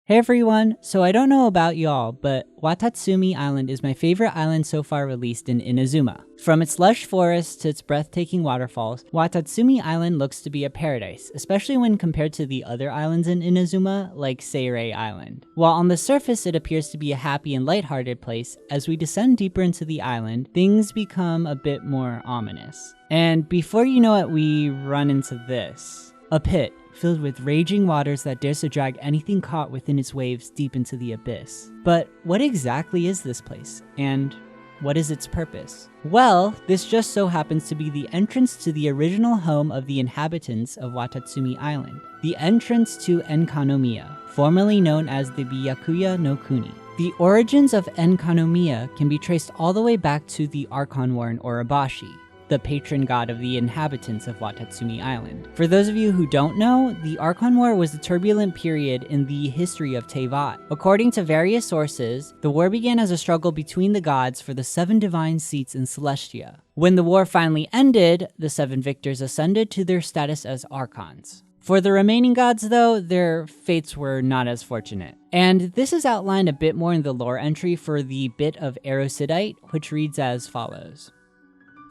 Hey everyone, so I don't know about y'all, but Watatsumi Island is my favorite island so far released in Inazuma. From its lush forests to its breathtaking waterfalls, Watatsumi Island looks to be a paradise, especially when compared to the other islands in Inazuma, like Seirei Island. While on the surface it appears to be a happy and lighthearted place, as we descend deeper into the island, things become a bit more ominous. And before you know it, we run into this. A pit filled with raging waters that dares to drag anything caught within its waves deep into the abyss. But what exactly is this place, and what is its purpose? Well, this just so happens to be the entrance to the original home of the inhabitants of Watatsumi Island, the entrance to Enkanomiya, formerly known as the Byakuya no Kuni. The origins of Enkanomiya can be traced all the way back to the Archon War in Orobashi, the patron god of the inhabitants of Watatsumi Island. For those of you who don't know, the Archon War was a turbulent period in the history of Teyvat. According to various sources, the war began as a struggle between the gods for the 7 divine seats in Celestia. When the war finally ended, the 7 victors ascended to their status as Archons. For the remaining gods though, their fates were not as fortunate. And this is outlined a bit more in the lore entry for the bit of Erosidite, which reads as follows.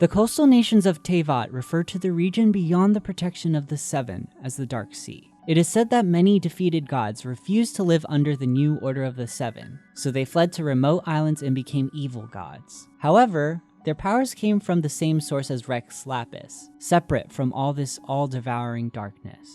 The coastal nations of Teyvat refer to the region beyond the protection of the 7 as the Dark Sea. It is said that many defeated gods refused to live under the new Order of the 7, so they fled to remote islands and became evil gods. However, their powers came from the same source as Rex Lapis, separate from all this all-devouring darkness.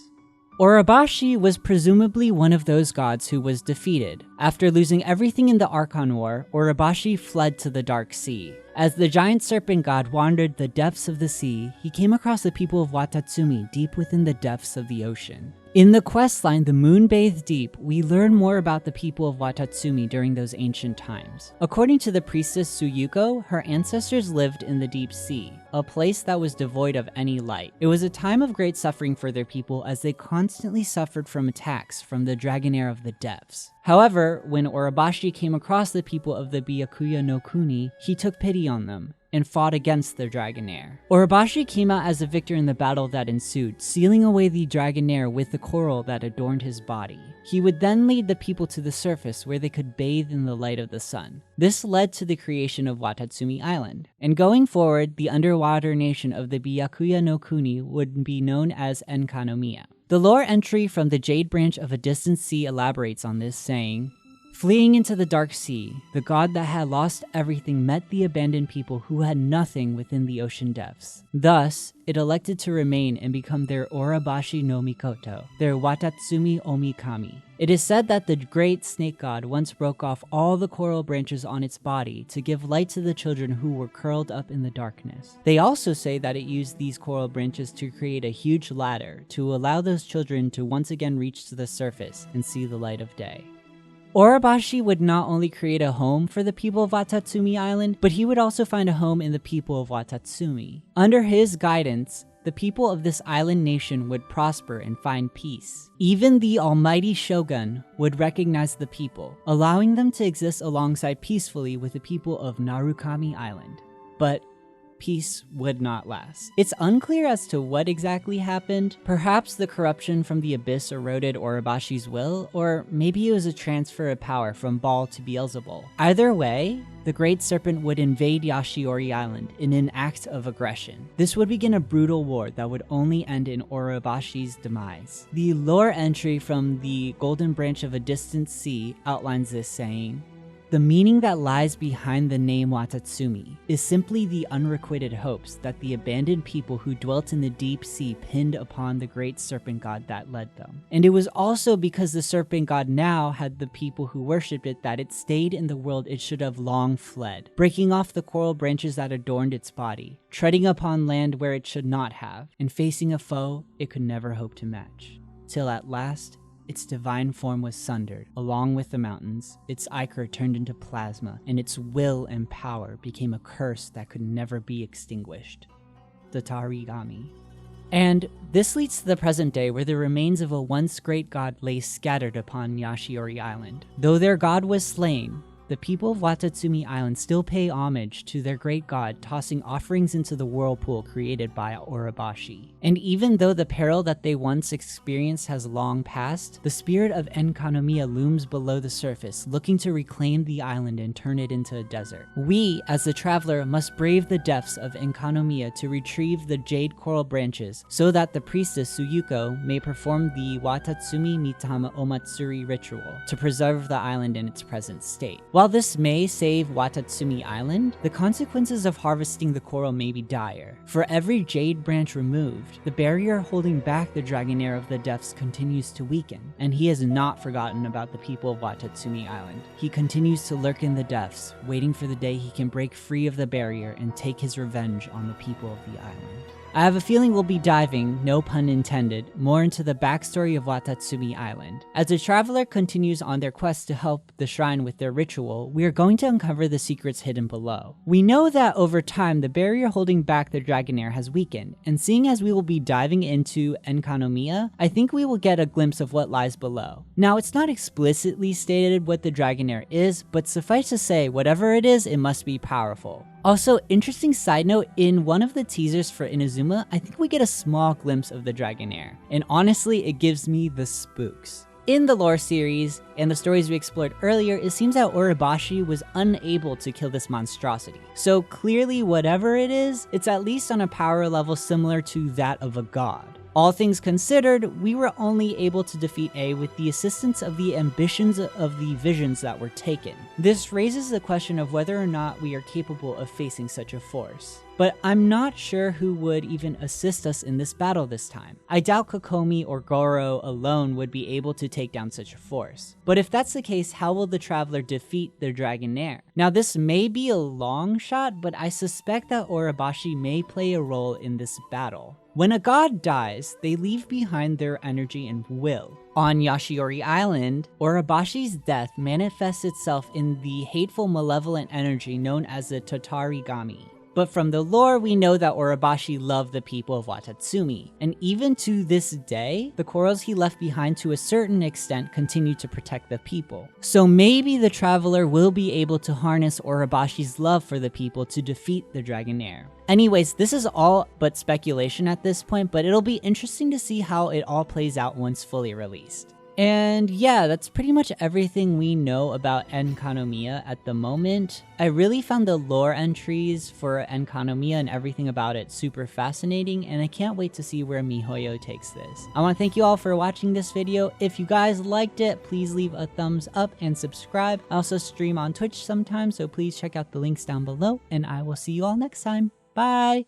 Orobashi was presumably one of those gods who was defeated. After losing everything in the Archon War, Orobashi fled to the Dark Sea. As the giant serpent god wandered the depths of the sea, he came across the people of Watatsumi deep within the depths of the ocean. In the questline, The Moon-Bathed Deep, we learn more about the people of Watatsumi during those ancient times. According to the priestess Suyuko, her ancestors lived in the deep sea, a place that was devoid of any light. It was a time of great suffering for their people as they constantly suffered from attacks from the Dragonheir of the depths. However, when Orobashi came across the people of the Byakuya no Kuni, he took pity on them and fought against the Dragonheir. Orobashi came out as a victor in the battle that ensued, sealing away the Dragonheir with the coral that adorned his body. He would then lead the people to the surface where they could bathe in the light of the sun. This led to the creation of Watatsumi Island. And going forward, the underwater nation of the Byakuya no Kuni would be known as Enkanomiya. The lore entry from the Jade Branch of a Distant Sea elaborates on this, saying, fleeing into the Dark Sea, the god that had lost everything met the abandoned people who had nothing within the ocean depths. Thus, it elected to remain and become their Orobashi no Mikoto, their Watatsumi Omikami. It is said that the great snake god once broke off all the coral branches on its body to give light to the children who were curled up in the darkness. They also say that it used these coral branches to create a huge ladder to allow those children to once again reach to the surface and see the light of day. Orobashi would not only create a home for the people of Watatsumi Island, but he would also find a home in the people of Watatsumi. Under his guidance, the people of this island nation would prosper and find peace. Even the almighty shogun would recognize the people, allowing them to exist alongside peacefully with the people of Narukami Island. But peace would not last. It's unclear as to what exactly happened. Perhaps the corruption from the abyss eroded Orobashi's will, or maybe it was a transfer of power from Baal to Beelzebul. Either way, the Great Serpent would invade Yashiori Island in an act of aggression. This would begin a brutal war that would only end in Orobashi's demise. The lore entry from the Golden Branch of a Distant Sea outlines this, saying, the meaning that lies behind the name Watatsumi is simply the unrequited hopes that the abandoned people who dwelt in the deep sea pinned upon the great serpent god that led them. And it was also because the serpent god now had the people who worshipped it that it stayed in the world it should have long fled, breaking off the coral branches that adorned its body, treading upon land where it should not have, and facing a foe it could never hope to match. Till at last, its divine form was sundered. Along with the mountains, its ichor turned into plasma, and its will and power became a curse that could never be extinguished. The Tarigami. And this leads to the present day, where the remains of a once great god lay scattered upon Yashiori Island. Though their god was slain, the people of Watatsumi Island still pay homage to their great god, tossing offerings into the whirlpool created by Orobashi. And even though the peril that they once experienced has long passed, the spirit of Enkanomiya looms below the surface, looking to reclaim the island and turn it into a desert. We, as the traveler, must brave the depths of Enkanomiya to retrieve the jade coral branches so that the priestess Suyuko may perform the Watatsumi Mitama Omatsuri ritual to preserve the island in its present state. While this may save Watatsumi Island, the consequences of harvesting the coral may be dire. For every jade branch removed, the barrier holding back the Dragonheir of the depths continues to weaken, and he has not forgotten about the people of Watatsumi Island. He continues to lurk in the depths, waiting for the day he can break free of the barrier and take his revenge on the people of the island. I have a feeling we'll be diving, no pun intended, more into the backstory of Watatsumi Island. As the traveler continues on their quest to help the shrine with their ritual, we are going to uncover the secrets hidden below. We know that over time, the barrier holding back the Dragonheir has weakened, and seeing as we will be diving into Enkanomiya, I think we will get a glimpse of what lies below. Now, it's not explicitly stated what the Dragonheir is, but suffice to say, whatever it is, it must be powerful. Also, interesting side note, in one of the teasers for Inazuma, I think we get a small glimpse of the Dragonheir, and honestly, it gives me the spooks. In the lore series, and the stories we explored earlier, it seems that Orobashi was unable to kill this monstrosity. So clearly, whatever it is, it's at least on a power level similar to that of a god. All things considered, we were only able to defeat A with the assistance of the ambitions of the visions that were taken. This raises the question of whether or not we are capable of facing such a force. But I'm not sure who would even assist us in this battle this time. I doubt Kokomi or Goro alone would be able to take down such a force. But if that's the case, how will the traveler defeat the Dragonheir? Now this may be a long shot, but I suspect that Orobashi may play a role in this battle. When a god dies, they leave behind their energy and will. On Yashiori Island, Orobashi's death manifests itself in the hateful malevolent energy known as the Tatarigami. But from the lore, we know that Orobashi loved the people of Watatsumi, and even to this day, the corals he left behind to a certain extent continue to protect the people. So maybe the traveler will be able to harness Orobashi's love for the people to defeat the Dragonheir. Anyways, this is all but speculation at this point, but it'll be interesting to see how it all plays out once fully released. And yeah, that's pretty much everything we know about Enkanomiya at the moment. I really found the lore entries for Enkanomiya and everything about it super fascinating, and I can't wait to see where MiHoYo takes this. I want to thank you all for watching this video. If you guys liked it, please leave a thumbs up and subscribe. I also stream on Twitch sometimes, so please check out the links down below, and I will see you all next time. Bye!